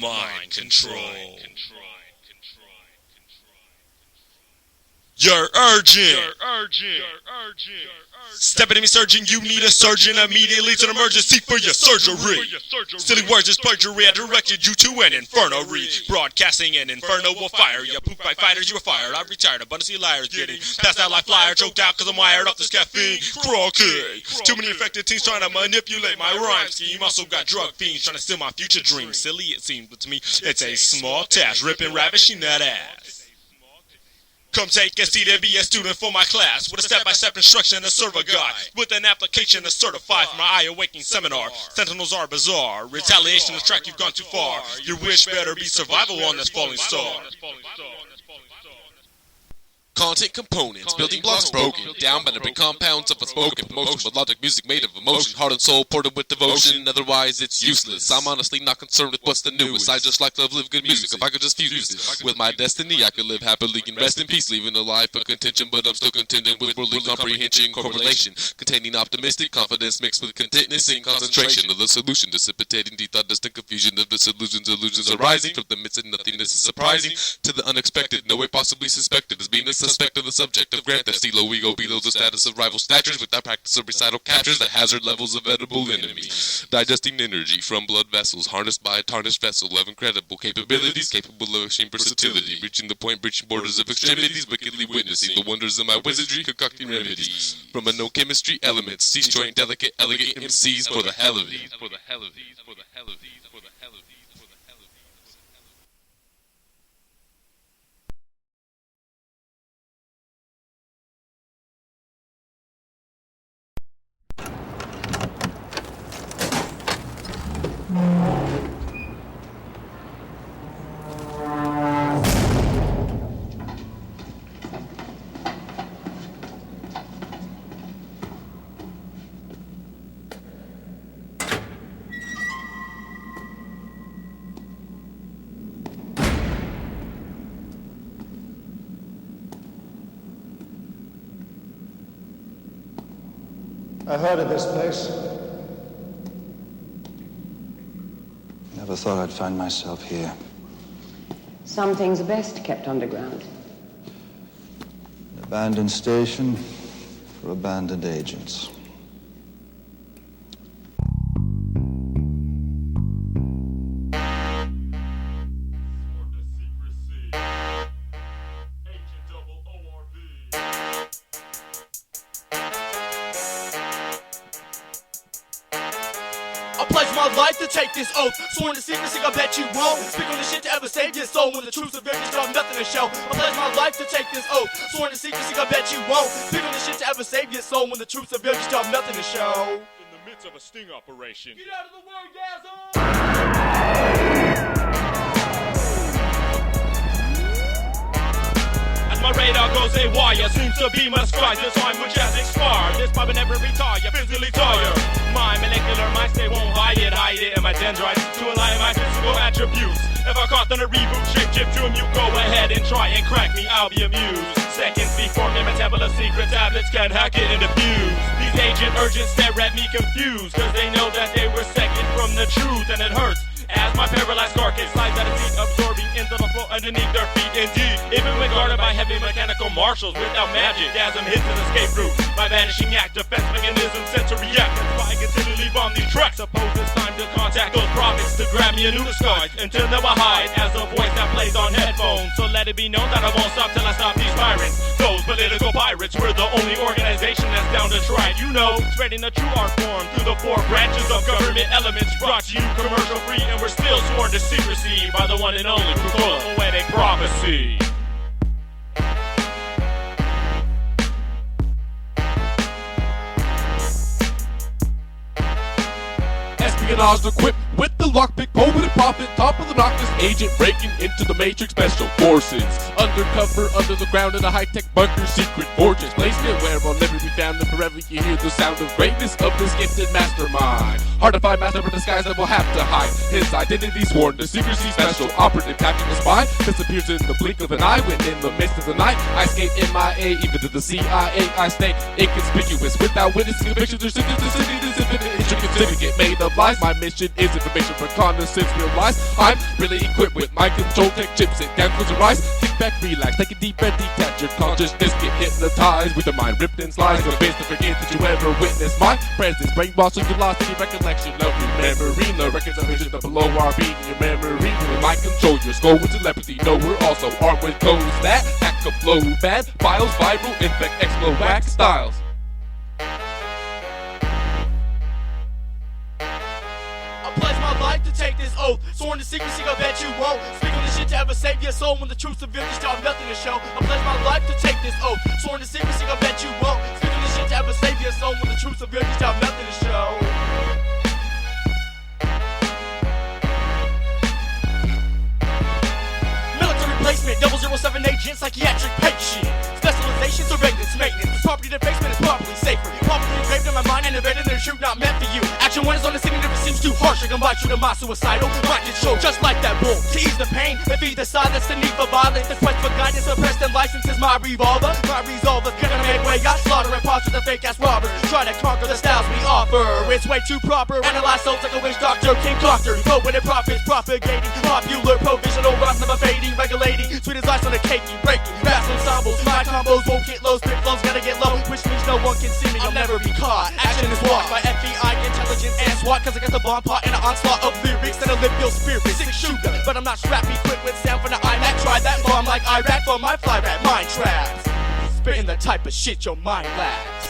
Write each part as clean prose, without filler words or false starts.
Mind control. You're urgent. Step into me, surgeon. You need a surgeon immediately to an emergency for your surgery. Silly words is perjury. I directed you to an infirmary. Broadcasting an inferno will fire you. Poop by fighters, you were fired. I retired. Abundance of liars getting passed out like flyer. Choked out cause I'm wired off this caffeine. Crocky. Too many infected teens trying to manipulate my rhyme scheme. Also got drug fiends trying to steal my future dreams. Silly it seems, but to me it's a small task. Ripping, ravishing that ass. Come take a seat and be a student for my class with a step-by-step instruction and a server guide with an application to certify for my eye-awakening seminar. Sentinels are bizarre. Retaliation is track you've gone too far. Your wish better be survival on this falling star. Content components, building blocks broken down by the big compounds of a spoken promotion, but logic music made of emotion, heart and soul ported with devotion, otherwise it's useless. I'm honestly not concerned with what's the newest, I just like to live good music. If I could just fuse it with my destiny, I could live happily and rest in peace, leaving a life of contention, but I'm still contending with worldly comprehension, correlation, containing optimistic confidence mixed with contentness and concentration of the solution, dissipating the thought, distant confusion of disillusions, illusions arising from the midst of nothingness is surprising to the unexpected, no way possibly suspected as being a suspect of the subject of grant that stilo ego below the status of rival statures without practice of recital captures the hazard levels of edible enemies, digesting energy from blood vessels harnessed by a tarnished vessel of incredible capabilities, capable of extreme versatility, reaching the point, breaching borders of extremities, wickedly witnessing the wonders of my wizardry, concocting remedies from a no chemistry elements, cease-joint, delicate, elegant MCs for the hell of these, for the hell of these, for the hell of these, for the hell of these. I heard of this place. Never thought I'd find myself here. Some things are best kept underground. An abandoned station for abandoned agents. To take this oath, sworn to secrecy, I bet you won't speak on the shit to ever save your soul. When the truth of various got nothing to show, I pledge my life to take this oath, sworn to secrecy, I bet you won't speak on the shit to ever save your soul. When the truth of various got nothing to show. In the midst of a sting operation. Get out of the way, Gasm! My radar goes haywire, seems to be my scribe. This time which has expired. This pipe never retire, physically tired. My molecular mind state won't hide it in my dendrites to align my physical attributes. If I caught then a reboot, shape chip to him, you go ahead and try and crack me, I'll be amused. Seconds before my metabolist secret tablets can hack it and diffuse. These agent urgents stare at me confused, cause they know that they were second from the truth and it hurts. As my paralyzed carcass slides at a seat, absorbing into the floor underneath their feet. Indeed, even when guarded by heavy mechanical marshals without magic, Gasm hits an escape route. My vanishing act, defense mechanism set to react. That's why I continually bomb these tracks. Suppose it's time to contact those prophets to grab me a new disguise until they will hide as a voice that plays on headphones. So let it be known that I won't stop till I stop these tyrants. Those political pirates, we're the only organization that's down to try. You know, spreading a true art form through the four branches of government elements. Brought to you commercial free, and we're still sworn to secrecy by the one and only Poetik prophecy. espionage equipped with the lockpick, poet and prophet, top of the noctis, agent breaking into the matrix special forces. Undercover, under the ground in a high-tech bunker, secret fortress, placement where I'll never be found and forever you hear the sound of greatness of this gifted mastermind. Hard to find master, but disguise that will have to hide his identity. Sworn to secrecy, special operative, tactical spy, disappears in the blink of an eye when in the midst of the night I escape MIA, even to the CIA I stay inconspicuous without witness convictions or sentences. Intricate syndicate made of lies. My mission is information reconnaissance, realize I'm really equipped with mind control tech chips. Sit down, close your eyes, kick back, relax, take a deep breath, detach your consciousness, get hypnotized with your mind ripped in slides. Convinced to forget that you ever witnessed my presence, brainwashed so you lost any recollection of your memory. The records of vision that below are beating your memory. With mind control, your skull with telepathy. No, we're also armed with codes that hack a flow bad files, viral, infect, explode, wax styles. I pledge my life to take this oath. Sworn to secrecy, I bet you won't speak on the shit to ever save your soul. When the truth of you still have nothing to show. I pledge my life to take this oath. Sworn to secrecy, I bet you won't speak on the shit to ever save your soul. When the truth of you still have nothing to show. Military placement, 007 agent, psychiatric patient. Specialization, surveillance, maintenance. Property defacement is properly safer. Properly engraved in my mind and evaded in a shoot not meant for you. Action Whon is on the scene, it never seems too harsh. I can bite you to my suicidal mind control, just like that bull. To ease the pain and feed the silence, the need for violence. The quest for guidance, suppressed and licensed is my revolver. My resolver, gonna make way. I slaughter and pause with the fake ass robber. Try to conquer the styles we offer. It's way too proper. Analyze souls like a witch doctor, king doctor. Poet and prophets, propagating popular provisional rhymes, never fading, regulating. Sweet as ice on a cakey, breaking. Fast ensembles, my combos won't get low. Spit flows gotta get low, which means no one can see me. I'll never be caught. Action is walked by FBI, intelligence, and SWAT. Cause I got the bomb pot and an onslaught of lyrics that'll lift your spirit. Sick sugar, but I'm not strapped, equipped with sound from the iMac. Try that bomb like Iraq for my fly rat mind traps. Spitting the type of shit your mind lacks.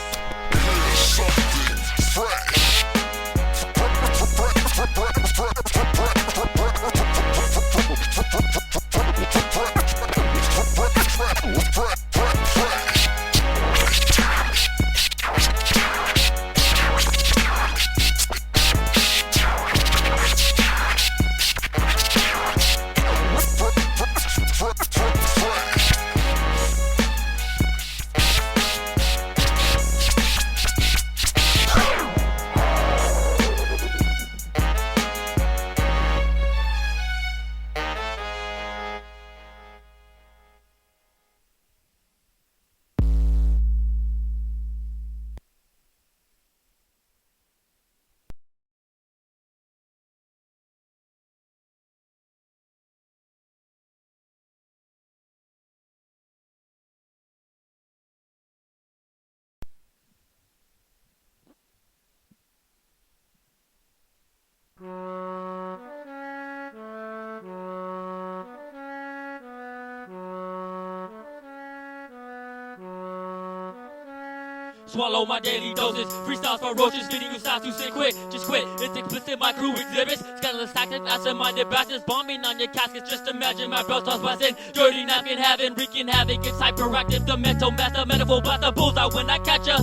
Swallow my daily doses, freestyles ferocious, getting you styles to sit quick, just quit. It's explicit, my crew exhibits scandalous tactics, absent-minded bastards bombing on your caskets. Just imagine my bros toss busting, dirty napkin having, wreaking havoc. It's hyperactive, the mental master, metaphor blast the bullseye when I catch ya.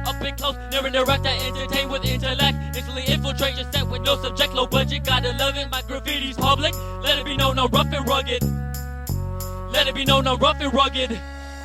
Up and close, never direct, I entertain with intellect. Instantly infiltrate your set with no subject, low budget, gotta love it. My graffiti's public, let it be known I'm rough and rugged. Let it be known I'm rough and rugged.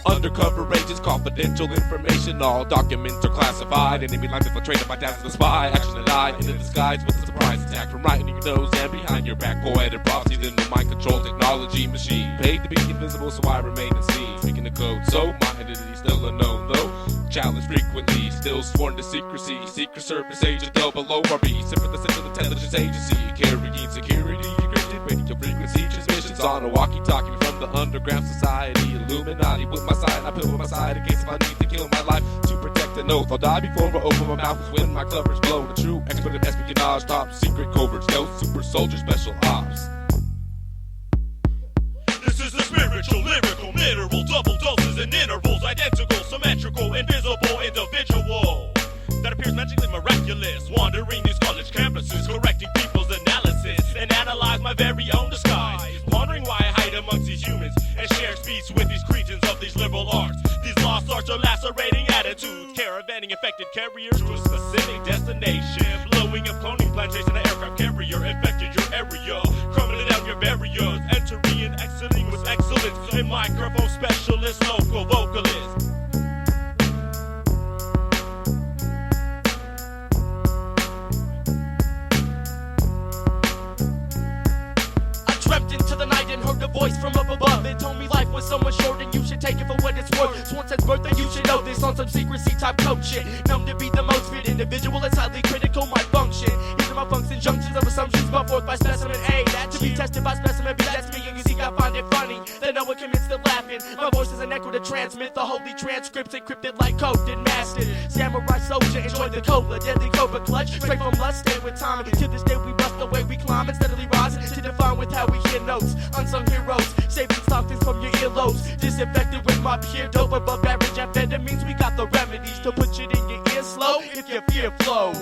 Undercover agents, confidential information, all documents are classified. Enemy lines infiltrated by dazzle the spy. Action denied in a disguise with a surprise attack from right in your nose and behind your back. Poetic prophecies in the mind control technology machine. Paid to be invisible, so I remain unseen. Speaking the code, so my identity still unknown though. Challenged frequently, still sworn to secrecy. Secret Service agent double ORB, sit for the Central Intelligence Agency. Carrying security, encrypted radio frequency transmissions on a walkie-talkie from the underground society. Illuminati with my side, I put with my side in case if I need to kill my life to protect an oath. I'll die before I open my mouth when my covers blow. The true expert of espionage, top secret covert, stealth, super soldier, special ops. This is the spiritual, lyrical, mineral, double doses and intervals, identical, symmetrical, invisible individual that appears magically miraculous, wandering these college campuses, correcting people's analysis and analyze my very own disguise, pondering why I hide amongst these humans and share speech with these cretins of these liberal arts. These lost arts are lacerating attitudes, caravanning infected carriers to a specific destination, blowing Blowing up cloning plantation, an aircraft carrier infected your area, crumbling down your barriers. Entering and exiting with excellence. A microphone specialist, local vocalist. Dreamt into the night and heard a voice from up above. It told me life was so much short and you should take it for what it's worth. Swarn says birthday, you should know this on some secrecy type code shit. Known to be the most fit individual, it's highly critical, my function. These are my function junctions of assumptions brought forth by specimen A. That to be tested by specimen B, that's me, and you see I find it funny that no one commits to laughing. My voice is an echo to transmit the holy transcripts encrypted like code and mastered. Samurai soldier, enjoy the cola, deadly cobra clutch. Straight from lust, stay with time. To this day we bust the way we climb and steadily rise to define with how we hear notes. Unsung heroes, saving stockings from your earlobes. Disinfected with my pure dope above average amphetamines. We got the remedies to put it in your ear slow if your fear flows.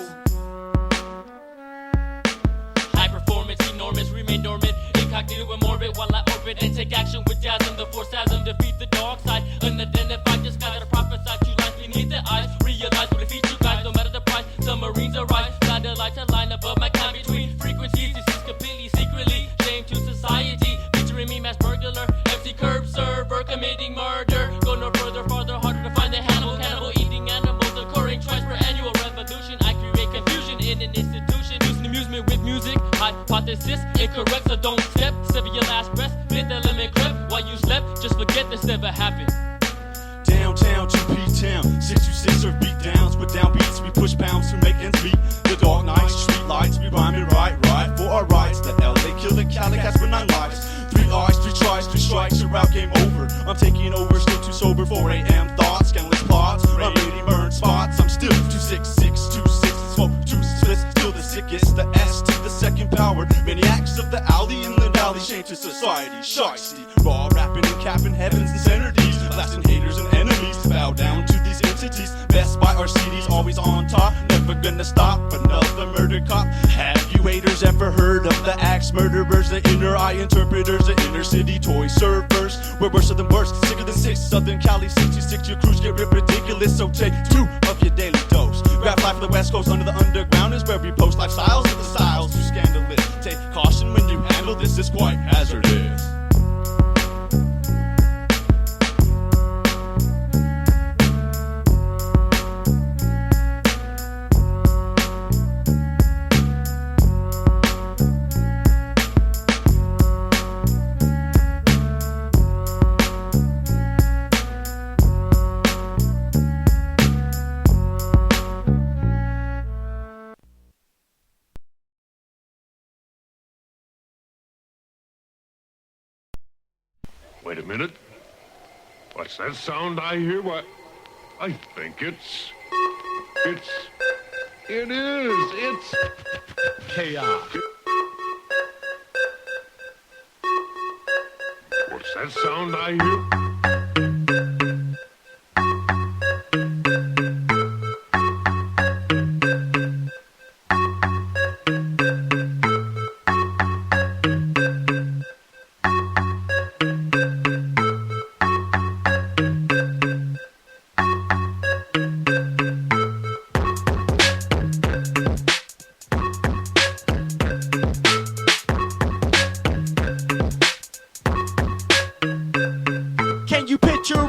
High performance, enormous, remain dormant. Incognito and morbid while I orbit and take action with jasm. The force hasm, defeat the dark side. Unidentified, just gotta prophesy to life beneath the eyes. Realize what defeat you guys, no matter the price. Submarines arise, satellites align above my time between frequencies. This is completely secretly shame to society. Featuring me, mass burglar, MC curb server, committing murder. Go no further, farther, harder to find the cannibal eating animals, occurring twice per annual revolution. I create confusion in an institution, using amusement with music. Hypothesis incorrect, so don't step. Sever your last breath, hit the limit grip. While you slept, just forget this never happened. Downtown to P-Town, 626 serve beat downs. With down beats, we push pounds to make ends meet. The dark nights, street lights, we rhyme it right for our rights. The LA killer Cali cats for 9 lives. 3 eyes, 3 tries, 3 strikes, your route game over. I'm taking over, still too sober. 4 a.m. thoughts, scandalous plots. I'm ready burn spots. I'm still 266, 26, smoke 2 splits. Still the sickest, the S to the second power. Maniacs of the alley in the valley, shame to society. Shiesty, raw rapping and capping heavens and centerties. Blasting haters and enemies, bow down to these entities. Best by our CDs, always on top. Never gonna stop another murder cop. Have you haters ever heard of the axe murderers, the inner eye interpreters, the inner city toy servers? We're worse than worse, sicker than 6. Southern Cali 66, your crews get ridiculous. So take 2 of your daily dose. Grab life for the West Coast, under the underground is where we post lifestyles with the styles too scandalous. Take caution when you handle this, it's quite hazardous. Wait a minute. What's that sound I hear? What? I think it is chaos. What's that sound I hear?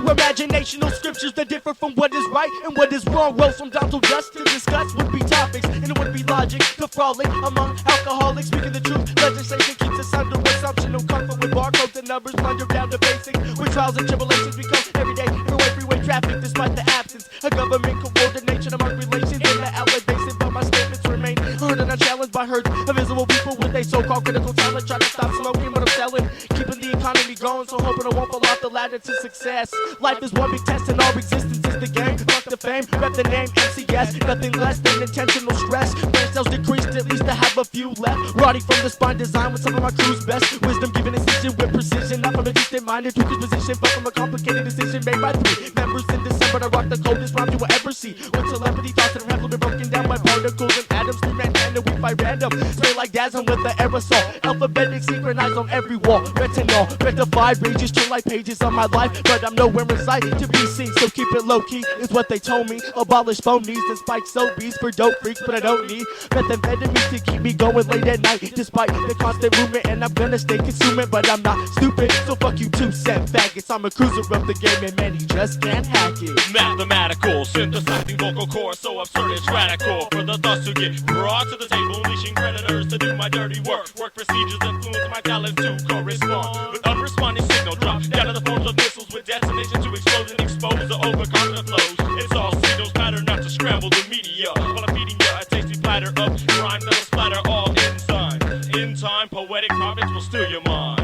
Imaginational scriptures that differ from what is right and what is wrong. Rolls from down to dust to discuss would be topics, and it would be logic to frolic among alcoholics. Speaking the truth, legislation keeps us under assumption of comfort with barcodes and numbers. Plunder down to basics with trials and tribulations. Become everyday freeway traffic despite the absence of government coordination among relations in the LA basin. But my statements remain heard and unchallenged by herds of visible people with a so-called critical talent. Trying to stop smoking, but I'm selling, keeping the economy going, so hoping I won't fall off the ladder to success. Life is one big test and our existence is the game. Fuck the fame, rep the name MCS. Nothing less than intentional stress. Brain cells decreased, at least I have a few left. Rotting from the spine, design with some of my crew's best. Wisdom given incision with precision, not from a distant mind into his position, but from a complicated decision made by 3 members in December. I rock the coldest rhyme you will ever see. With telepathy, thoughts that have been broken down by particles and atoms. 3 man and we fight random. Spray like dazzling with the aerosol. Alphabetic sequence synchronized on every wall. Retinol, rectified, rages chill like pages of my life. But I'm nowhere in sight to be seen, so keep it low key, is what they told me. Abolish phonies and spike soapies for dope freaks, but I don't need methamphetamine to keep me going late at night. Despite the constant movement, and I'm gonna stay consuming, but I'm not stupid, so fuck you 2 cent faggots. I'm a cruiser of the game, and many just can't hack it. Mathematical, synthesizing vocal cords so absurd it's radical. For the thoughts to get brought to the table, unleashing predators to do my dirty work. Work procedures influence my talent to correspond with unresponding signal drop down to the forms of missiles with detonation to explode and expose the overconfident flows. It's all signals pattern not to scramble the media, while I'm feeding you a tasty platter of rhymes that'll splatter all inside. In time, poetic prophets will steal your mind.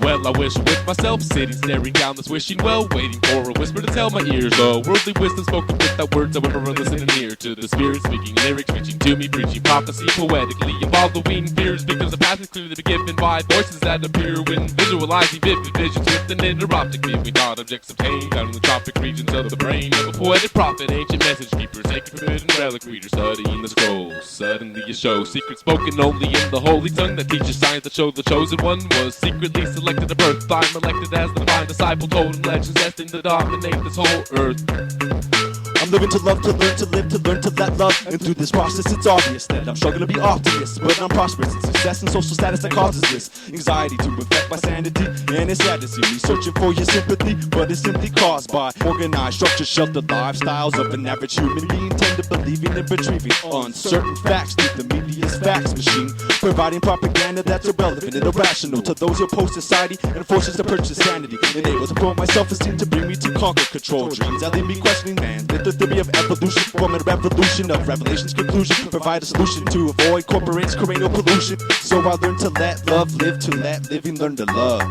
Well, I wish with myself, sitting staring down this wishing well, waiting for a whisper to tell my ears the worldly wisdom spoken without words. However, I'm listening ear to the spirit speaking lyrics, reaching to me, preaching prophecy poetically, and following fears because the path is clearly given by voices that appear when visualizing vivid visions with an interoptic between thought objects obtained down in the tropic regions of the brain of a poetic prophet, ancient message keeper, sacred forbidden relic reader, studying the scrolls. Suddenly you show secrets spoken only in the holy tongue that teaches science that show the chosen one was secretly selected at birth. I'm elected as the divine disciple, told him legends destined to dominate this whole earth. I'm living to love, to learn, to live, to learn, to let love. And through this process it's obvious that I'm struggling to be optimist, but I'm prosperous in success and social status that causes this anxiety to affect my sanity. And it's sad to see me searching for your sympathy, but it's simply caused by organized, structured, sheltered lifestyles of an average human being tend to believing and retrieving uncertain facts through the media's fax machine, providing propaganda that's irrelevant and irrational to those who oppose society and forces to purchase sanity, and able to promote my self-esteem to bring me to conquer control dreams that leave me questioning man. The theory of evolution, from a revolution of revelation's conclusion, provide a solution to avoid corporates, cranial pollution. So I learned to let love live, to let living learn to love.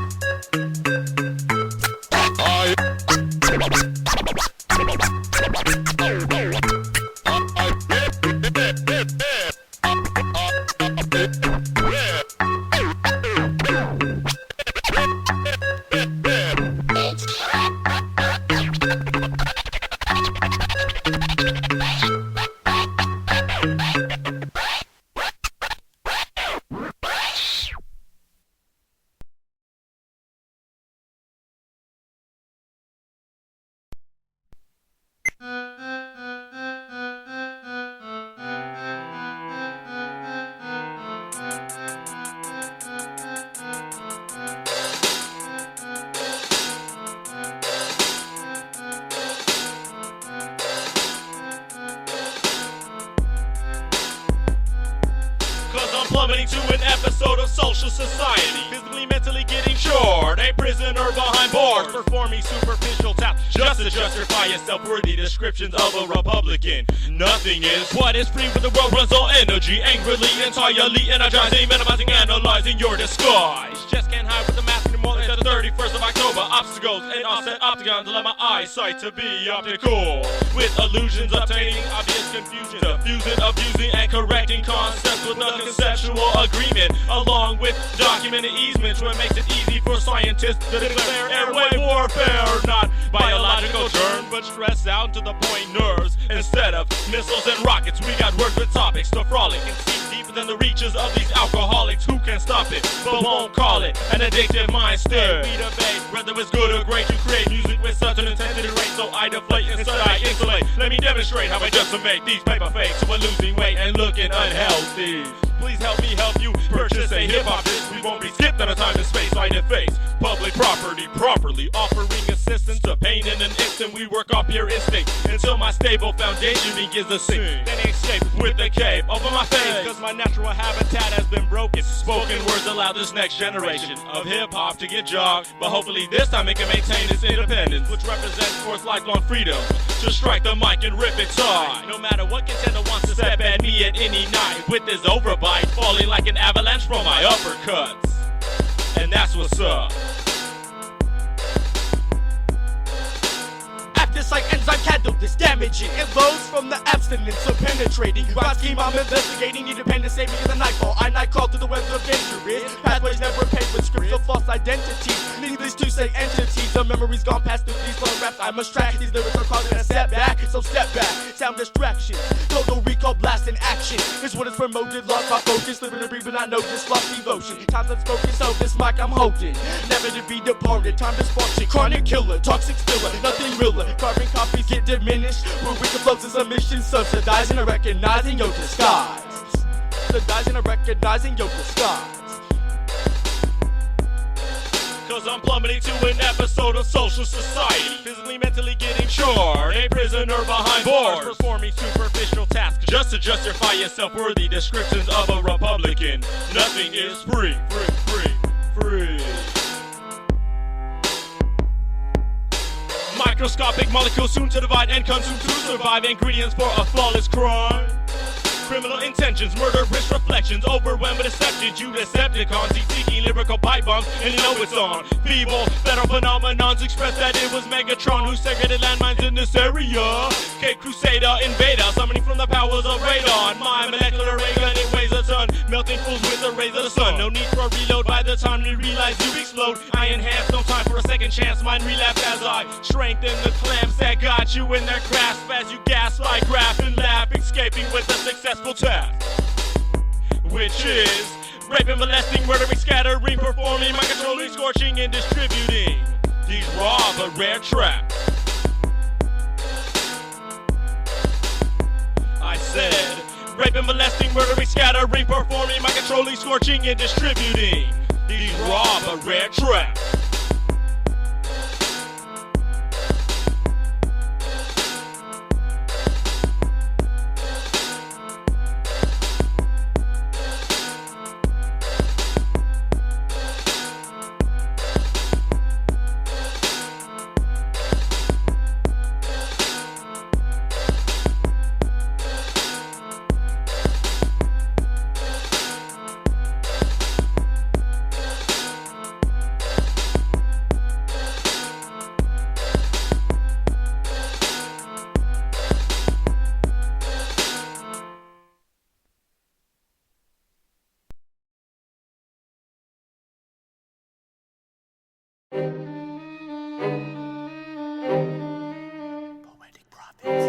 Plummeting to an episode of social society, physically, mentally getting short, a prisoner behind bars, performing superficial tasks just to justify your self-worthy descriptions of a Republican. Nothing is what is free when the world runs on energy, angrily, entirely energizing, minimizing, analyzing your disguise. Just can't hide with the mask anymore until the 31st of October. Obstacles and offset opticons allow my eyesight to be optical, with illusions obtaining obvious confusion, diffusing, abusing, and correcting concepts with no conceptual agreement, along with documented easements where it makes it easy for scientists to declare airway warfare, not biological germ, but stress out to the point nerves. Instead of missiles and rockets, we got words with topics to frolic and see deeper than the reaches of these alcoholics who can stop it, but won't call it an addictive mind state. We debate whether it's good or great to create music with such an intensity rate, so I deflate instead I insulate. Let me demonstrate how I decimate these paper fakes who are losing weight and looking unhealthy. Please help me help you purchase a hip-hop disc. We won't be skipped on a time and space I deface public property properly, offering assistance to pain in an instant. We work off pure instinct until my stable foundation begins to sink. Then I escape with a cape over my face, cause my natural habitat has been broken. Spoken words allow this next generation of hip-hop to get jogged, but hopefully this time it can maintain its independence, which represents for its lifelong freedom to strike the mic and rip its high. No matter what contender wants to step at me at any night, with his overbite falling like an avalanche from my uppercuts. And that's what's up. After sight enzyme cat handle this damaging. It flows from the abstinence of penetrating. Rhyme scheme I'm investigating, independent saving in the nightfall. I night crawl through the webs of dangerous pathways never paved with scripts of false identity. Needless to say entities, the memories gone past through these long raps. I must track these lyrics are causing a setback, so step back. Sound distraction, total recall blast in action is what is promoted. Lost my focus, living and breathing, I know this lost devotion. Times unspoken, so this mic I'm holding, never to be departed. Time dysfunction, chronic killer, toxic spiller, nothing realer. Carbon copies get diminished. Where we can float is a mission, subsidizing and recognizing your disguise. Subsidizing and recognizing your disguise. Cause I'm plummeting to an episode of social society. Physically, mentally getting short. A prisoner behind bars. Performing superficial tasks just to justify your self-worthy descriptions of a Republican. Nothing is free, free, free, free. Microscopic molecules soon to divide and consume to survive. Ingredients for a flawless crime. Criminal intentions, murderous reflections, overwhelmed with deceptions. You Decepticons, seeking lyrical pipe bombs, and you know it's on. Feeble, federal phenomenons express that it was Megatron who segregated landmines in this area. Cape Crusader invader, summoning from the powers of radon. My molecular ray gun, it weighs a ton, melting fools with the rays of the sun. No need for a reload by the time you realize you explode. I enhance, no time for a second chance. Mine relapse as I strengthen the clamps that got you in their grasp as you gasp like graph and laugh, escaping with a successful task, which is raping, molesting, murdering, scattering, performing, mind controlling, scorching, and distributing these raw but rare tracks. I said raping, molesting, murdering, scattering, performing, mind controlling, scorching, and distributing these raw but rare tracks. Poetic prophets.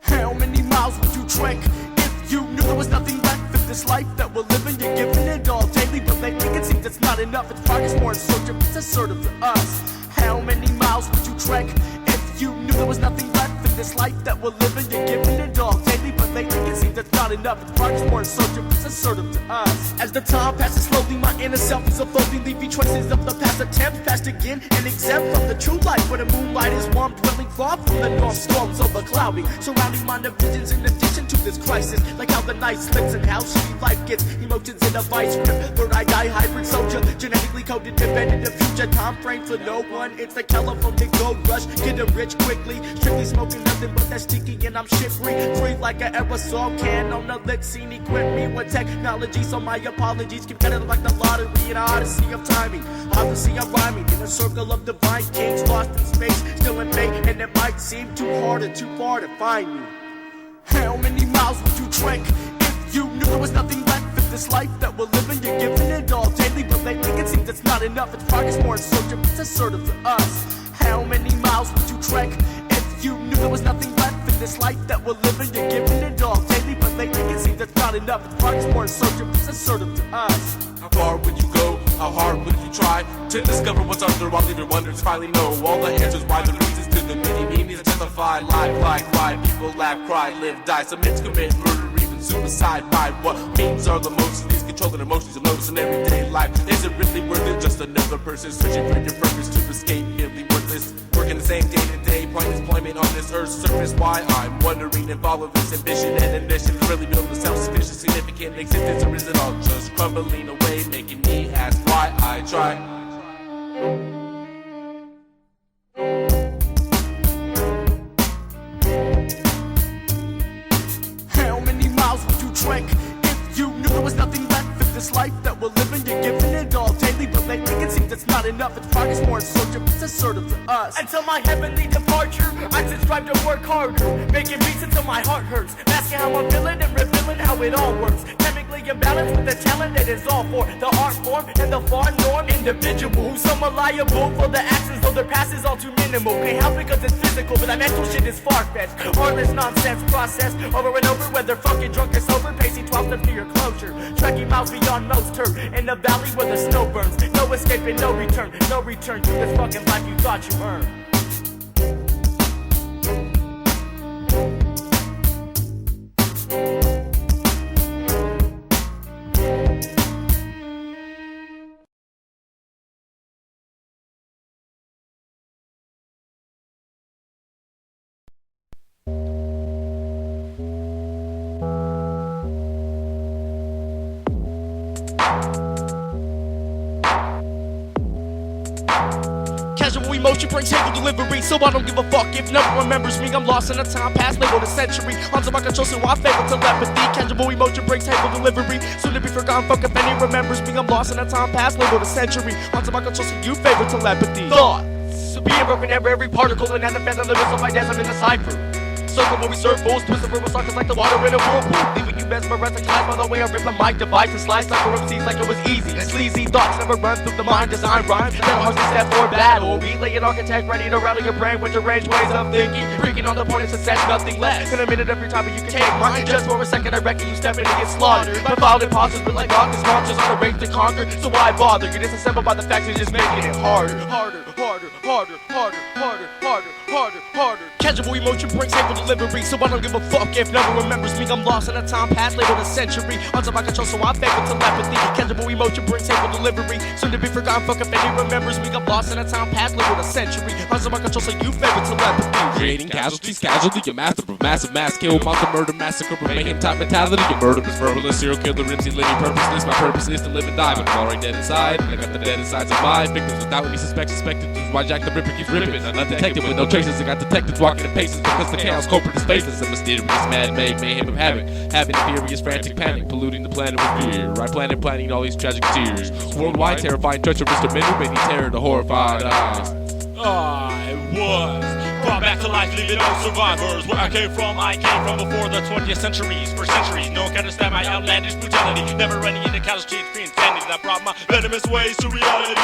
How many miles would you trek if you knew there was nothing left in this life that we're living? You're giving it all daily, but lately it seems it's not enough. It's progress more assertive, it's assertive to us. How many miles would you trek if you knew there was nothing left in this life that we're living? You're giving it all daily, but lately it seems it's not enough. It's progress more assertive, it's assertive to us. As the time passes slowly, my inner self is unfolding, leaving traces of the past attempts, past again and exempt from the true light, where the moonlight is warm, dwelling far from the north storms overclouding, surrounding my visions in addition to this crisis, like how the night slips and how shitty life gets, emotions in a vice grip, where I die hybrid soldier, genetically coded, defending the future, time frame for no one, it's the California gold rush, getting rich quickly, strictly smoking nothing but that sticky, and I'm shit free like an aerosol can on the lick scene, equip me with technology, so my apologies, keep cutting like the lottery, an odyssey of timing, obviously I'm rhyming, in a circle of divine kings, lost in space, still in fate, and it might seem too hard or too far to find me. How many miles would you trek if you knew there was nothing left in this life that we're living? You're giving it all daily, but lately it seems it's not enough. It's progress more assertive, it's assertive to us. How many miles would you trek if you knew there was nothing left in this life that we're living? You're giving it all daily, but lately it seems it's not enough. It's progress more assertive, it's assertive to us. How far would you go? How hard would you try to discover what's under all of your wonders? Finally know all the answers, why the reasons to the many meanings identified. Lie, cry, cry, people laugh, cry, live, die. Some men commit murder, even suicide. By what means are the most of these controlling emotions you'll notice in everyday life? Is it really worth it? Just another person searching for your purpose to escape, merely worthless. Working the same day to day, pointless employment on this earth's surface. Why I'm wondering if all of this ambition and ambition is really building a self-sufficient, significant existence, or is it all just crumbling away, making me ask why I try? How many miles would you trek if you knew there was nothing left in this life that we're living? You're giving it all daily, but lately it seems it's not enough. It's progress more assertive, it's assertive to us. Until my heavenly departure, I just strive to work harder, making beats until my heart hurts, masking how I'm feeling and revealing how it all works. Chemically imbalanced with the talent that is all for the art form and the far norm individual who's somewhat liable for the actions, though their past is all too minimal. Can't help because it's physical, but that mental shit is far-fetched. Heartless nonsense process over and over, whether fucking drunk or sober, pacing 12 steps to your closure, trekking miles beyond most turf in the valley where the snow burns. No escape and no return to this fucking life you thought you earned. Casual emotion brings hateful delivery, so I don't give a fuck if no one remembers me. I'm lost in a time past, labeled a century. Onto my control, so I favor telepathy. Casual emotion brings hateful delivery, soon to be forgotten. Fuck if any remembers me. I'm lost in a time past, labeled a century. Onto my control, so you favor telepathy. Thoughts being broken every particle, and at the best of the limits of my dance, I'm in a cipher. Circle where we serve fools, twist the verbal suckers like the water in a whirlpool, leaving you mesmerized like lies by the way I rip my mic device and slice like a MCs like it was easy. Sleazy thoughts never run through the mind, design rhymes that hard to step for battle. Relay an architect ready to rattle your brain with deranged ways of thinking, freaking on the point of success, nothing less. In a minute every time you can take mine, just for a second I reckon you step in and get slaughtered. My filed imposters but like rockets monsters on a race to conquer, so why bother? You're disassembled by the facts and just making it harder. Casual emotion brings hateful delivery, so I don't give a fuck if no one remembers me. I'm lost in a time past, labeled a century. Onto my control, so I favor telepathy. Casual emotion brings hateful delivery, soon to be forgotten. Fuck if any remembers me. I'm lost in a time past, labeled a century. Onto my control, so you favor telepathy. Creating casualties, casualty, a master of massive mass kill, monster murder, massacre, mayhem type mentality. A murderous, verbalist, serial killer, MC, living purposeless. My purpose is to live and die, but I'm already dead inside. I got the dead insides of my victims without any suspected to why Jack the Ripper keeps ripping. Undetected with no traces, I got detectives walking in paces because the chaos culprit is faceless. A mysterious, man-made mayhem of havoc, having a furious, frantic panic, polluting the planet with fear. Right planet planning all these tragic tears. Worldwide, terrifying, treacherous dominion, making terror to horrified eyes. I was brought back to life, leaving no survivors. Where I came from before the 20th centuries. For centuries, no one can understand my outlandish brutality. Never running into casualties, free insanity that brought my venomous ways to reality.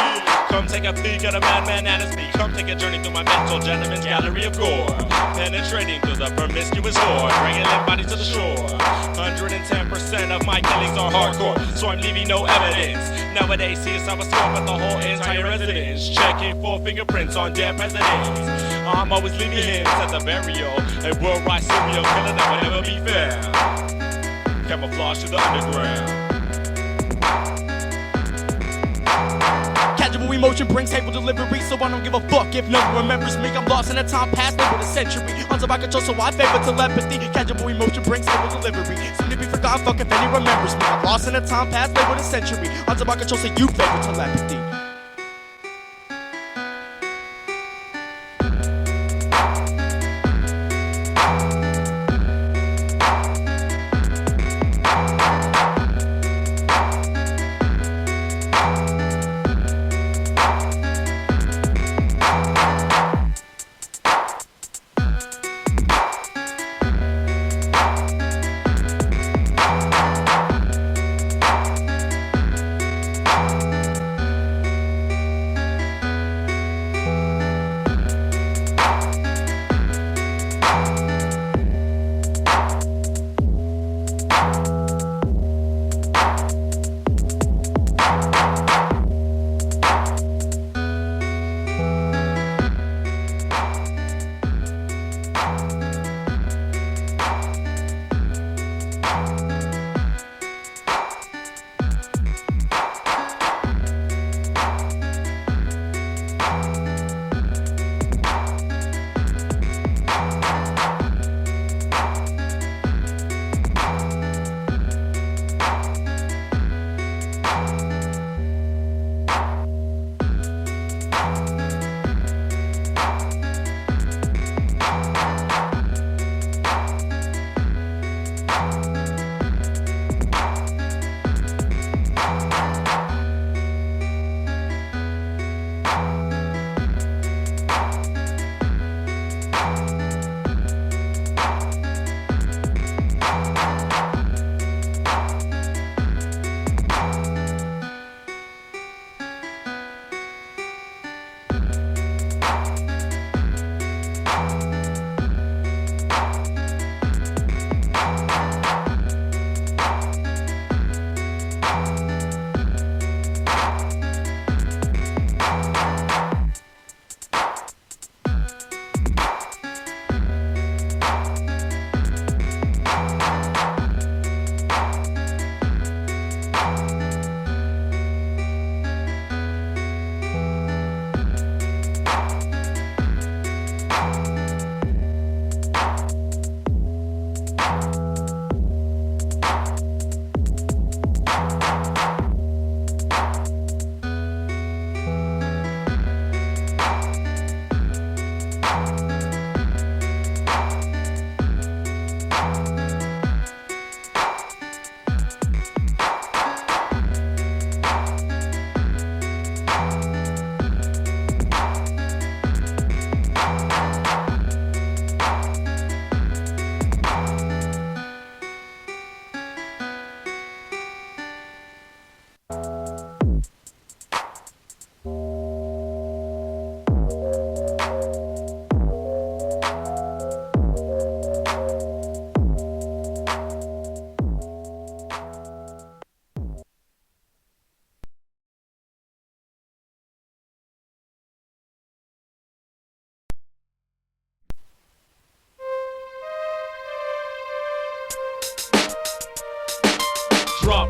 Come take a peek at a madman at his feet. Come take a journey through my mental gentleman's gallery of gore. Penetrating through the promiscuous horde, bringing limp bodies to the shore. 110% of my killings are hardcore, so I'm leaving no evidence. Nowadays, CSI was scope at the whole entire residence, checking for fingerprints on dead presidents. I'm always leaving hints at the burial. A worldwide serial killer that will never be found. Camouflage to the underground. Casual emotion brings hateful delivery, so I don't give a fuck if no one remembers me. I'm lost in a time past, labeled a century. Onto my control, so I favor telepathy. Casual emotion brings hateful delivery, soon to be forgotten. Fuck if any remembers me. I'm lost in a time past, labeled a century. Onto my control, so you favor telepathy.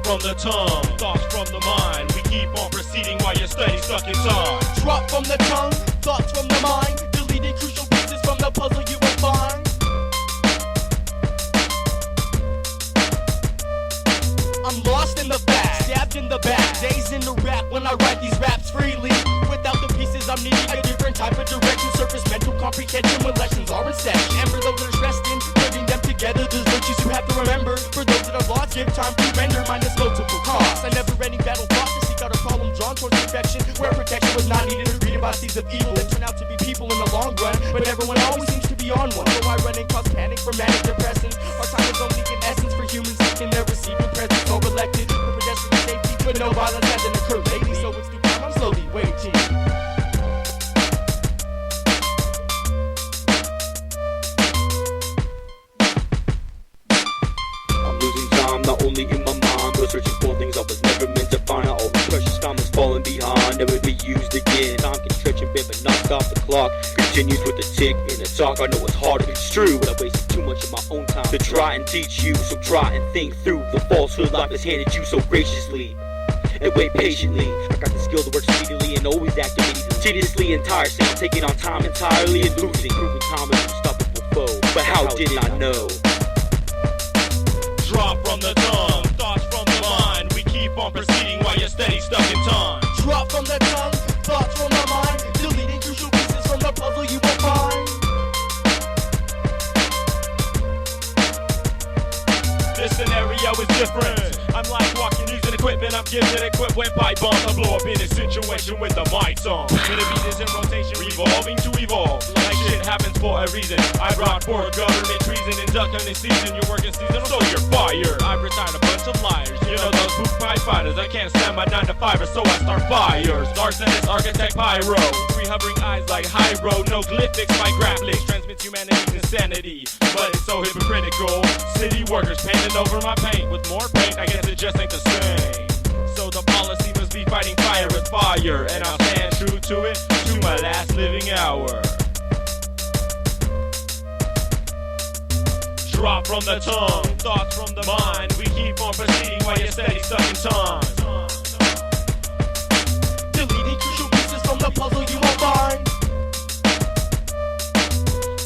from the tongue, thoughts from the mind. We keep on proceeding while you're steady stuck in time. Drop from the tongue, thoughts from the mind. Deleting crucial pieces from the puzzle you will find. I'm lost in the back, stabbed in the back. Days in the rap when I write these raps freely. Without the pieces I'm needing a different type of direction. Surface mental comprehension when lessons are in session. And for those that are stressed in, putting them together, there's virtues you have to remember. For those that are lost, give time to render, minus multiple costs. A never-ending battle fought to seek out a problem drawn towards perfection. Where protection was not needed, greeted by seeds of evil that turn out to be people in the long run. But everyone always seems to be on one. So I run and cause panic for manic depressants. Our time is only in essence for humans who can never see the presence over-elected. For pedestrian safety, but no violence hasn't occurred lately. So it's through time I'm slowly waiting. I'm losing time, not only in my mind, but searching for things I was never meant to find. All the precious time is falling behind, never be used again. Time can stretch a bit, but not stop the clock. Continues with the tick and the talk. I know it's hard to construe, but I wasted too much of my own time to try and teach you. So try and think through the falsehood life has handed you so graciously. And wait patiently. I got the skill to work speedily and always activating tediously and tiresome, taking on time entirely and losing. Proving time is an unstoppable foe, but how did I know? Drop from the tongue, thoughts from the mind. We keep on proceeding while you're steady stuck in time. Drop from the tongue, thoughts from the mind. Deleting crucial pieces from the puzzle you will find. This scenario is different. I'm like walking using equipment. I'm gifted equipped with pipe bombs. I blow up in a situation with the mics on. When the beat is in rotation, revolving to evolve. Like shit happens for a reason. I brought for government treason and duck hunting season. Your working season, so you're fired. I've retired a bunch of liars. You know those boot pipe fighters. I can't stand my 9 to 5, so I start fires. Arsonist, architect, pyro. 3 hovering eyes like Hyro. No glyphics, my graphics transmits humanity's insanity. But it's so hypocritical. City workers painting over my paint with more paint. I guess it just ain't the same. So the policy must be fighting fire with fire, and I'll stand true to it to my last living hour. Drop from the tongue, thoughts from the mind. We keep on proceeding while you're steady stuck in time. Deleting crucial pieces from the puzzle you will find.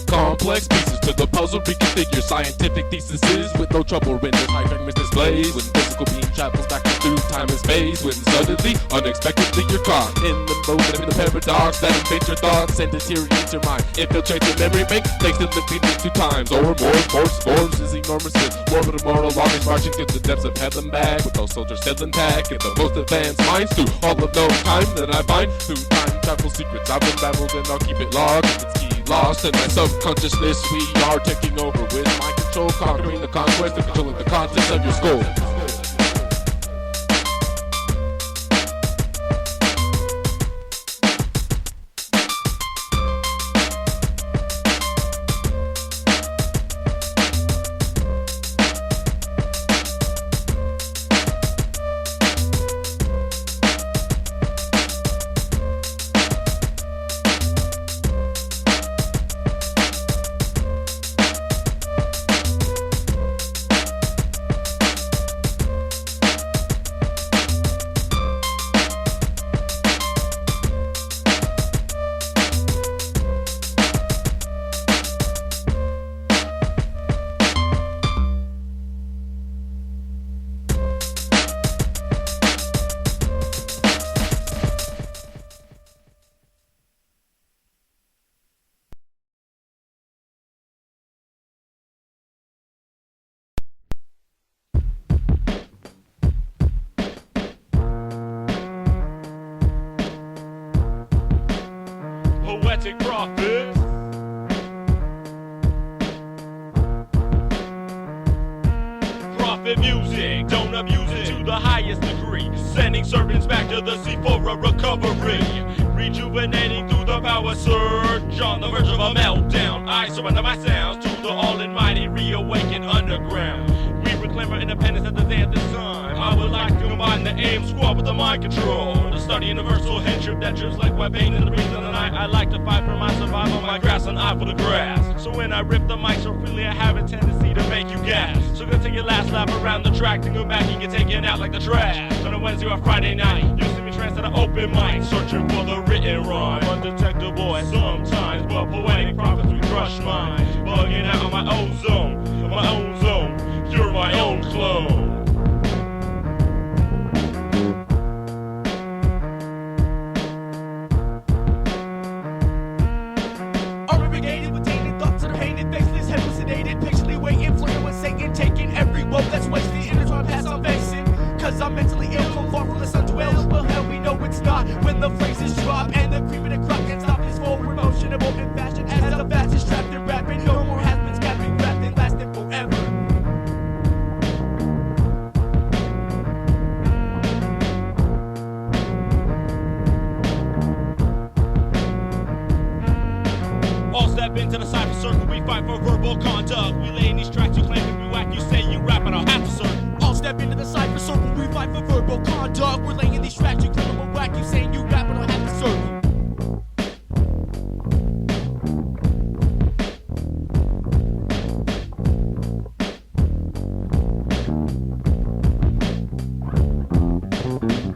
Complex pieces to the puzzle reconfigure scientific theses with no trouble render high-famous displays. When physical being travels back through time and space, when suddenly, unexpectedly you're caught in the moment of the paradox that invades your thoughts and deteriorates your mind. Infiltrates your memory bank, takes the living into times or more. Force is enormous with morbid immortal longings marching through the depths of heaven back with those soldiers still intact. Get the most advanced minds through all of those times that I find through time travel secrets I've unraveled, and I'll keep it logged. If it's key lost in my subconsciousness, we are taking over with my control, conquering the conquest and controlling the contents of your skull. Poetic profit. Profit music, don't abuse it to the highest degree. Sending servants back to the sea for a recovery. Rejuvenating through the power surge. On the verge of a meltdown, I surrender my sounds to the all-almighty reawakened underground. We reclaim our independence at the day of the sun. I would like to combine the aim squad with the mind control. To study universal headship that drips like wet pain in the breeze of the night. I like to fight for my survival, my grass and eye for the grass. So when I rip the mic so freely, I have a tendency to make you gas. So go take your last lap around the track, then go back and get taken out like the trash. On a Wednesday or Friday night, you see me trance at an open mic, searching for the written rhyme. Undetectable at sometimes, but poetic prophets we crush minds. Bugging out on my own zone, my own zone. You're my own clone. Unrebrigated with tainted thoughts that are painted, faceless, headless, sedated, patiently waiting, flirting with Satan, taking every rope that's wasted, intertwined past I'm facing. Cause I'm mentally ill, come far from the sun dwells. Well, hell, we know it's not when the phrases drop and the creep of the clock can't stop this forward motion. It won't in fashion as the fastest trapped and rapping. No more has been scattering, rapping, lasting forever. All step into the cypher circle, we fight for verbal conduct. We lay in these tracks, you claim to be whack, you say you rap, and I'll have to serve. All step into the cypher circle, we fight for verbal conduct. We're laying these tracks, you claim I'm a whack, you saying you rap, and I'll have to serve you.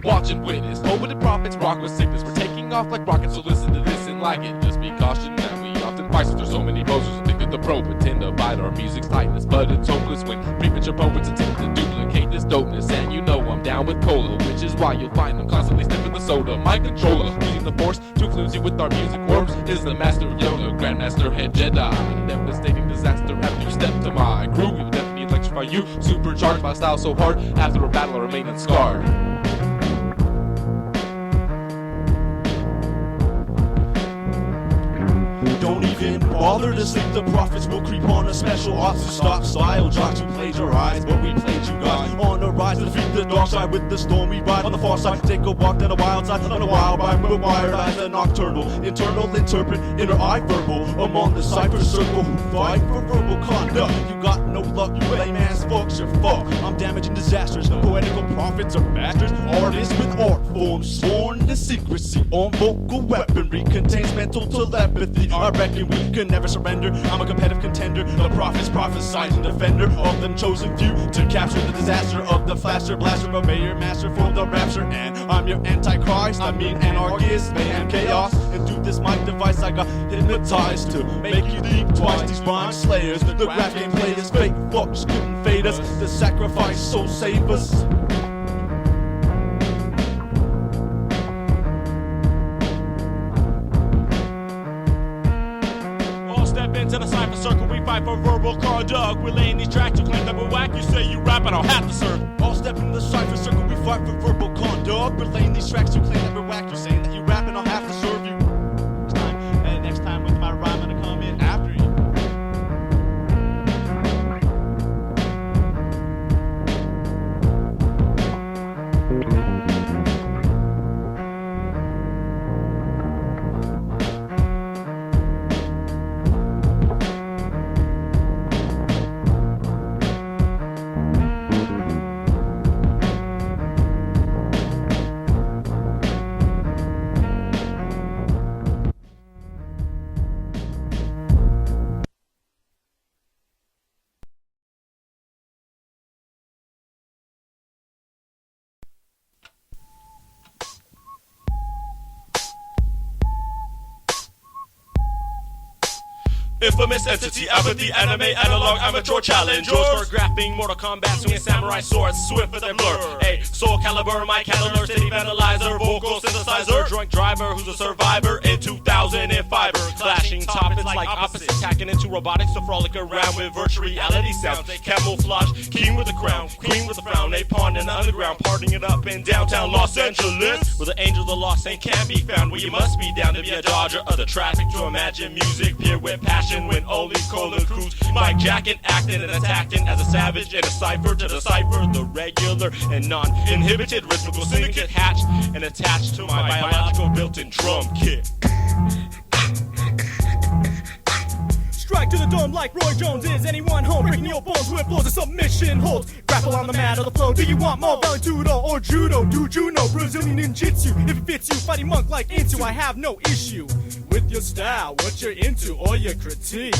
Watch and witness, over the prophets, rock with sickness. We're taking off like rockets, so listen to this and like it. Just be cautioned that we often fight, so there's so many posers who think that the pro pretend to bite our music's tightness. But it's hopeless when premature poets attempt to duplicate this dopeness. And you know I'm down with cola, which is why you'll find them constantly sniffing the soda. My controller, using the force to influence you with our music worms, is the master of Yoda, Grandmaster, head Jedi. Devastating disaster after you step to my crew. You'll definitely electrify you, supercharged my style so hard. After a battle I remain unscarred. Don't even bother to sleep, the prophets will creep on a special ops to stop style. Jocks who plagiarize, but we played you guys. On a rise to defeat the dark side with the storm we ride. On the far side, take a walk down the wild side. On a wild ride with wired eyes and nocturnal. Internal, interpret, inner eye verbal. Among the cipher circle who fight for verbal conduct. You got no luck, you layman's fucks, you're fuck. I'm damaging disasters, poetical prophets are bastards. Artists with art forms, sworn to secrecy. On vocal weaponry, contains mental telepathy. I reckon we can never surrender. I'm a competitive contender. The prophets prophesizing defender of them chosen few to capture the disaster of the flasher blaster, a mayor master for the rapture. And I'm your antichrist, I mean anarchist, mayhem chaos. And through this mic device I got hypnotized to make you think twice. These rhyme slayers, the rap game players, fake fucks couldn't fade us. The sacrifice, so save us. Into the cypher circle, we fight for verbal conduct. We're laying these tracks, you claim that we're whack, you say you rap, and I'll have to serve. All step into the cypher circle, we fight for verbal conduct. We're laying these tracks, you claim that we're whack, you saying that you rap, and I'll have to serve you. Next time with my rhyme, I'm gonna come in after you. Infamous entity, apathy, anime, analog, amateur challenge. Yours for graphing, Mortal Kombat, swinging samurai swords, swift as a blur. A soul caliber, mic handler, city vandalizer, vocal synthesizer, drunk driver who's a survivor in 2005. Clashing topics like opposites, hacking into robotics to frolic around with virtual reality sounds. They camouflage, king with a crown, queen with a frown. A pawn in the underground, partying it up in downtown Los Angeles, where the angels of lost and can't be found. Where you must be down to be a dodger of the traffic, to imagine music pure with passion. When only colon crews mic jacking, acting and attacking as a savage in a cipher to decipher the regular and non-inhibited rhythmical syndicate hatched and attached to my biological built-in drum kit. strike to the dome like Roy Jones. Is anyone home? Breaking your bones with floors of submission holds. Grapple on the mat or the flow. Do you want more Valentudo or Judo? Do you know Brazilian Ninjutsu? If it fits you, fighting monk like into, I have no issue with your style, what you're into, or your critique.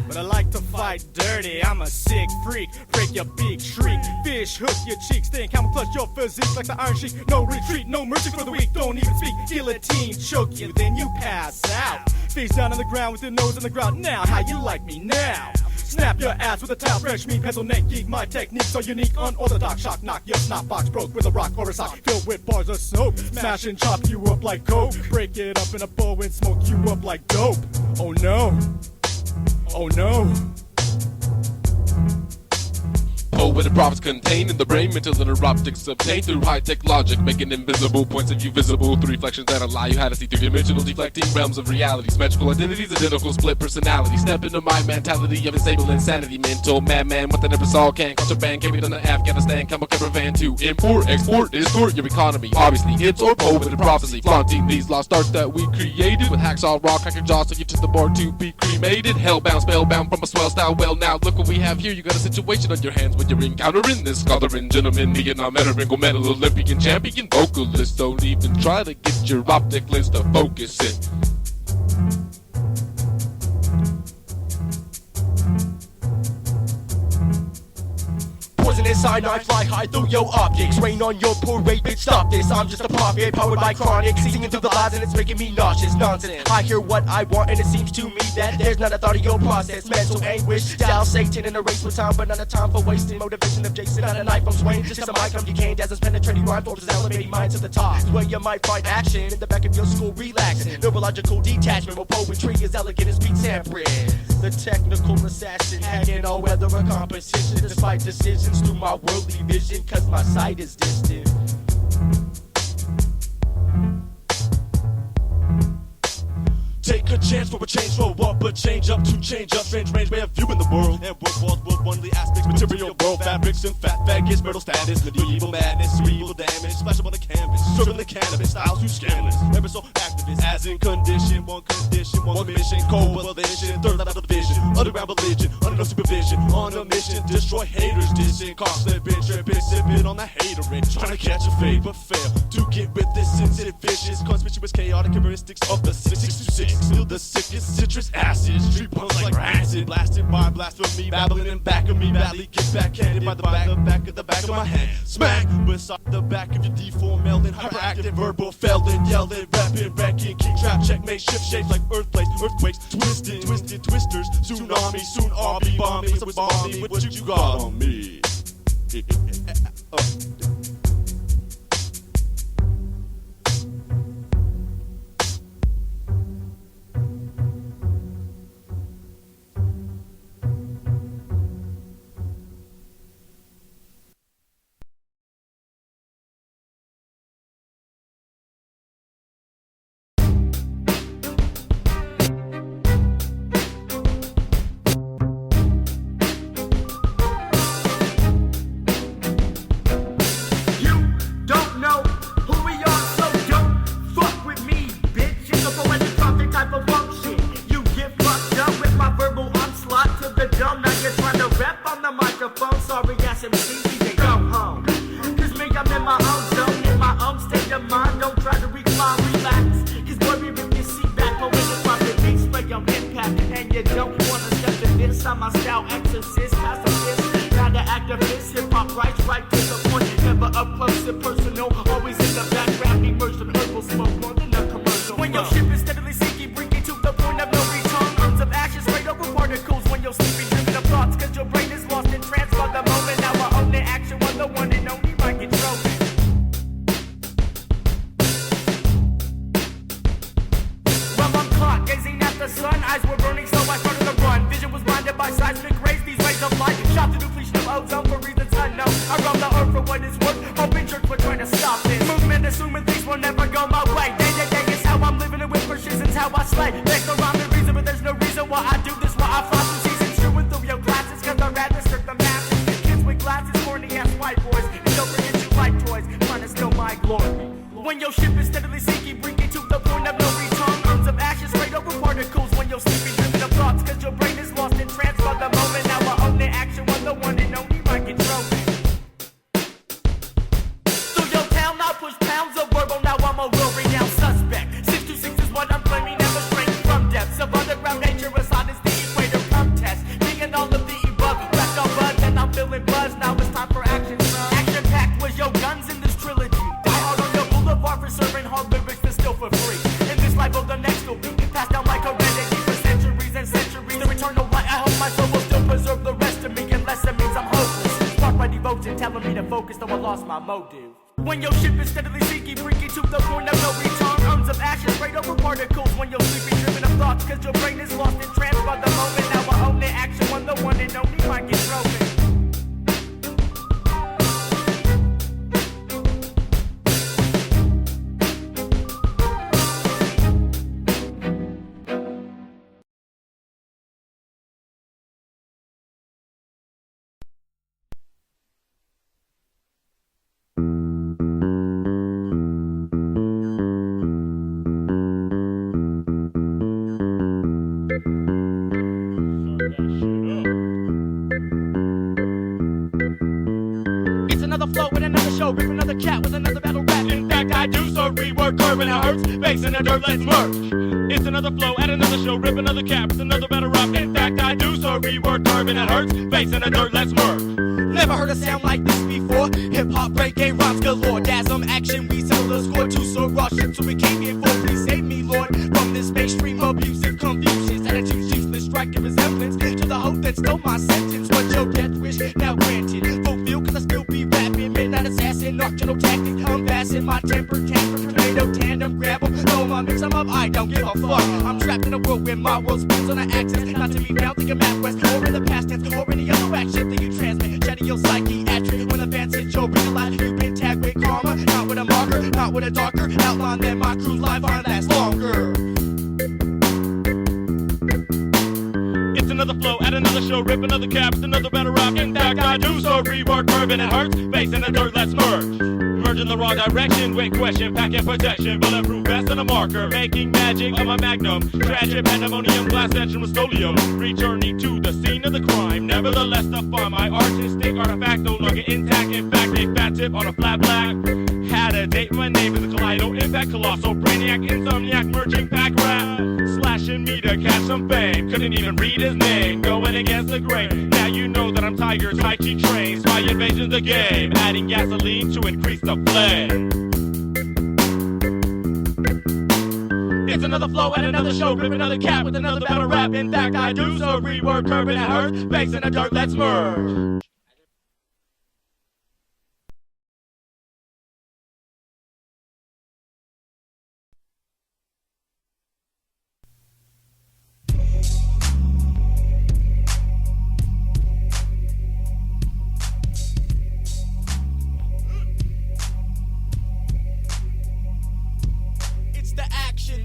But I like to fight dirty, I'm a sick freak. Break your beak, shriek, fish, hook your cheeks. Think how clutch your physique like the Iron Sheik. No retreat, no mercy for the weak, don't even speak. Guillotine, choke you, then you pass out. Face down on the ground with your nose on the ground. Now, how you like me now? Snap your ass with a towel, fresh meat, pencil neck geek. My techniques are unique, unorthodox. Shock, knock your snot box broke with a rock or a sock filled with bars of soap. Smash and chop you up like coke. Break it up in a bowl and smoke you up like dope. Oh no. Oh no. With the prophets contained in the brain, mental interoptics obtained through high-tech logic, making invisible points of view visible through reflections that allow you how to see three-dimensional deflecting realms of reality. Symmetrical identities, identical split personality. Step into my mentality of unstable insanity. Mental madman, what I never saw can. Contraband can be done in Afghanistan. Chemical caravan to import, export, distort your economy. Obviously, it's or poetic prophecy. Flaunting these lost arts that we created with Hacksawraw, crack your jaws so you to the bar to be cremated. Hellbound, spellbound from a swell style. Well, now look what we have here. You got a situation on your hands when you're encountering this scholar-in gentleman, Vietnam veteran, gold medal, Olympian champion vocalist. Don't even try to get your optic lens to focus it. Poisonous cyanide, fly high through your optics. Rain on your parade, bitch, stop this. I'm just a prophet, powered by chronic. Singing through the lies and it's making me nauseous. Nonsense. I hear what I want and it seems to me that there's not a thought of your process. Mental anguish, doubt Satan in a race with time, but not a time for wasting. Motivation of Jason, not a knife, I'm swaying. Just a mic, I'm decaying. Dazzles penetrating rhyme, forces elevating minds to the top. Where you might find action in the back of your skull, relaxing. Neurological detachment, where poetry is elegant as beats and bread. The technical assassin, hacking all weather a competition. Despite decisions through my worldly vision, cause my sight is distant. Take a chance for a change, roll up, but change up to change up. Strange range way of viewing the world. And what walls will one of the aspects, material world, fabrics and fat faggots, myrtle status, medieval madness, cerebral damage, splash up on the canvas, serving the cannabis, styles who scandalous, ever so activist, as in condition, one mission, coalition, third level division, underground religion, under no supervision, on a mission, destroy haters, dissing, costly, bitch, sipping on the haterade, trying to catch a fade, but fail to get with this sensitive, vicious, conspicuous, chaotic characteristics of the 666. Feel the sickest citrus acid. Street punks like acid. Blasted by blasphemy. Babbling in back of me. Badly get backhanded by the back of my hand. Smack beside the back of your deformed melon. Hyperactive verbal felon. Yelling, rapping, wrecking. King trap, checkmate. Shift shapes like earthquakes. Twisted twisters. Tsunami. Soon I'll be bombing. So bomb me. What you got on me? When your ship is steadily sinking, bring it to the point of no return. Urns of ashes straight over particles. When you're sleeping, dreaming of thoughts, cause your brain is lost. telling me to focus, though I lost my motive. When your ship is steadily sinking, freaking to the point of no return. Urns of ashes sprayed over particles when you're sleeping, driven of thoughts, cause your brain is lost in trance by the moment. Now I own it, Axion Whon, the one and only mic is rolling. Rip another cat with another battle rap. In fact, I do so rework curve and it hurts. Face in the dirt, let's merge. It's another flow at another show. Rip another cat with another battle rap. In fact, I do so rework curve and it hurts. Face in the dirt, let's merge. Never heard a sound like this before. Hip hop, break, game, rhymes galore. Dasm, action, we settle the score. Two so raw shit, so we came here for. Please save me, Lord, from this mainstream abusive confusions. Attitudes useless, striking resemblance to the hope that stole my sentence. What your death wish now granted? Fulfill, cause I still be rapping. Midnight assassin, nocturnal tactics. Unfasten my temper, tamper, tornado, tandem, grab 'em. Throw my mix, I'm up, I don't give a fuck. I'm trapped in a world where my world spins on an axis. Not to be found, think of map west, or in the past tense, or any other action that you transmit. Chatting your psychiatric when the fans hit your real life. You've been tagged with karma, not with a marker, not with a darker outline. Then my cruise lifeline lasts longer. It's another flow at another show. Rip another cap with another battle rap. In fact, I do so rework curve and it hurts. Face in the dirt, let's merge. Merge in the wrong direction, wait question, packet protection, bulletproof vest and a marker, making magic of my magnum, tragic pandemonium, glass engine with stolium, returning to the scene of the crime, nevertheless to find my artistic artifact no longer intact, in fact a fat tip on a flat black, had a date, my name is a Kaleido, impact colossal, brainiac, insomniac, merging pack rap, slashing me to catch some fame, couldn't even read his name, going against the grain, now you know that I'm Tiger's high-key trains, my invasion's a game, adding gasoline to increase the flame. It's another flow at another show, rip another cat with another battle rap. In fact, I do so rework curve and it hurts. Face in the dirt, let's merge.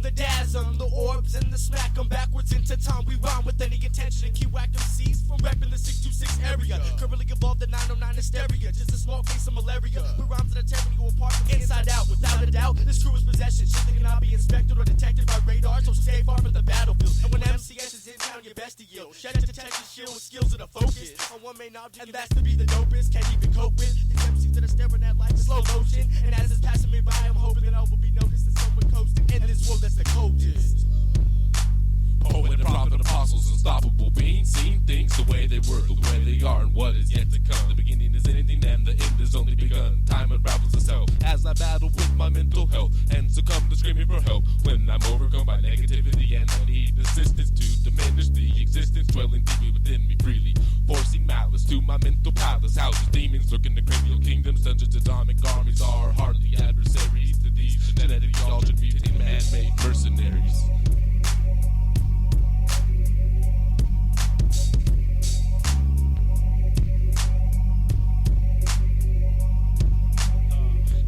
The dasm, the orbs and the smack 'em backwards into time. We rhyme with any intention and key whack MCs from repping the 626 area. Currently evolved the 909 hysteria, just a small case of malaria. With rhymes that are tearing you apart from inside out. Without a doubt, this crew is possession. Shit that cannot be inspected or detected by radar, so stay far from the battlefield. And when MCS is in town, your best to yield. Shed to detect the shield with skills that are focused on one main object, and that's to be the dopest. Can't even cope with these MCs that are staring at life in slow motion. And as it's passing me by, I'm hoping that I will be noticed as someone coasting in this world that's the coldest. Oh, and the prophet apostles, unstoppable beings, seeing things the way they were, the way they are, and what is yet to come. The beginning is anything, and the end is only begun. Time unravels itself as I battle with my mental health and succumb to screaming for help when I'm overcome by negativity and I need assistance to diminish the existence dwelling deeply within me freely, forcing malice to my mental palace. Houses demons lurking in cranial kingdoms, dungeons, atomic armies are hardly adversaries to these genetically altered, mutated, man-made mercenaries.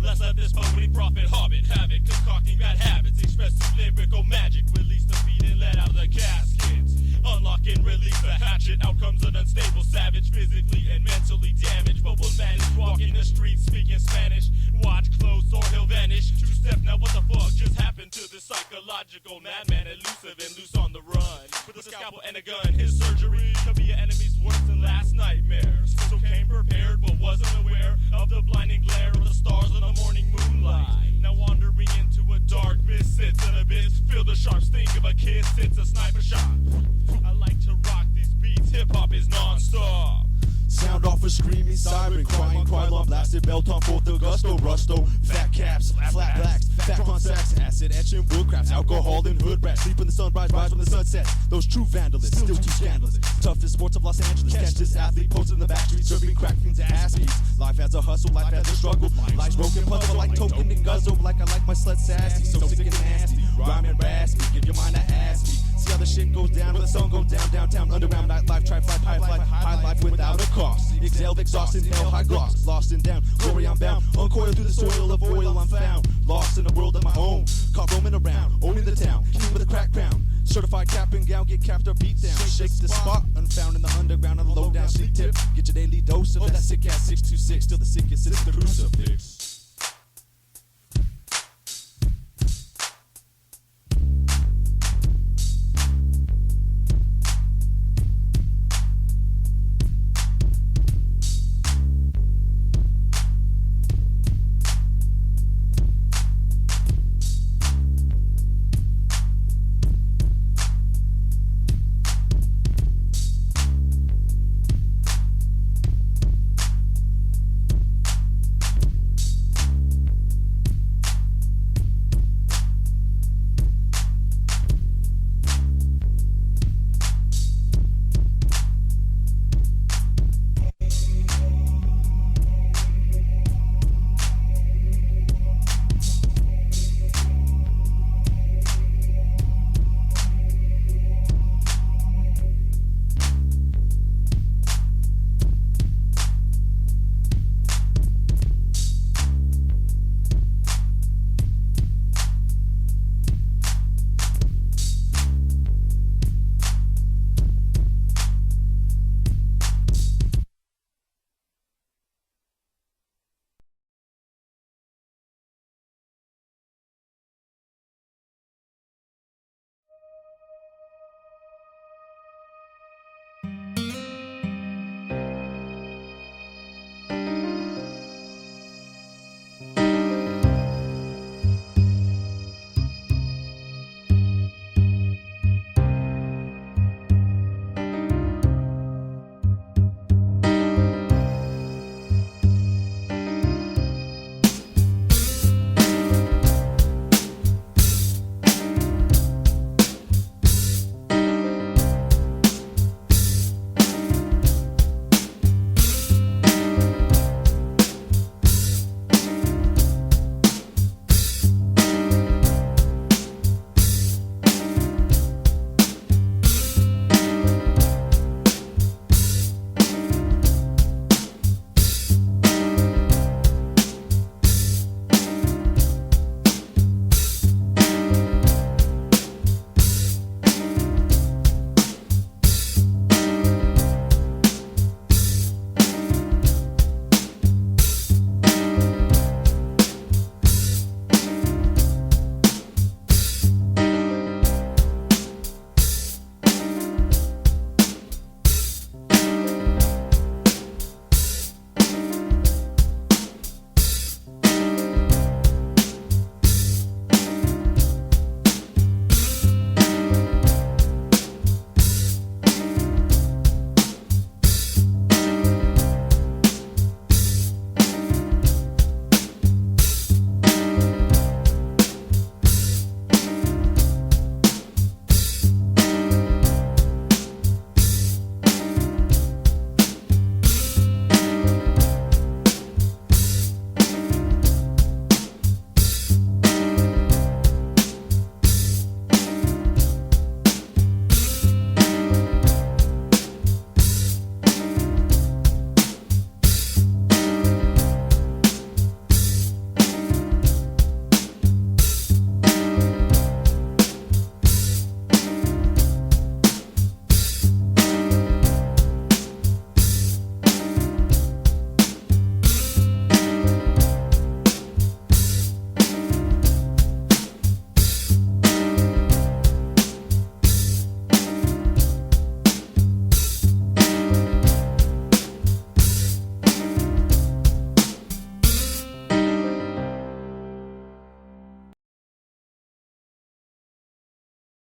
Let's let this phony prophet hobbit havoc, concocting bad habits, expressive lyrical magic, release the feed and let out the caskets, unlock and release the hatchet, outcomes an unstable savage, physically and mentally damaged, but will manage walking the streets speaking Spanish, watch close or he'll vanish, two-step, now what the fuck just happened to this psychological madman, elusive and loose on the run, with a scalpel and a gun, his surgery could be your enemy's worst and last nightmare, so came prepared but wasn't aware of the blinding glare of the stars on the morning moonlight. Now wandering into a dark mist, sits an abyss. Feel the sharp sting of a kiss, it's a sniper shot. I like to rock these beats, hip-hop is non-stop. Sound off a screaming siren, crying, cry long blasted, belt on 4th of gusto, rusto, fat caps, flat blacks, fat contacts, acid etching, woodcrafts, alcohol and hood rats, sleep in the sunrise, rise when the sun sets. Those true vandalists, still too scandalous. Toughest sports of Los Angeles, catch this athlete posted in the back street, serving crack fiends ass beats. Life as a hustle, life as a struggle. Life's broken puzzle, like token and guzzle. Like I like my slut sassy, so sick and nasty. Rhyming raspy, give your mind a ass beat. See how the shit goes down, when the sun goes down, downtown, underground, nightlife, try fly, high life without a cost. Exhaled, exhausted, hell, high gloss, lost and down, glory I'm bound, uncoiled through the soil of oil I'm found, lost in a world of my own, caught roaming around, owning the town, king with a crack pound, certified cap and gown, get capped or beat down, shake the spot, unfound in the underground on a low down sleep tip, get your daily dose of that sick ass 626, still the sickest, it's the crucifix.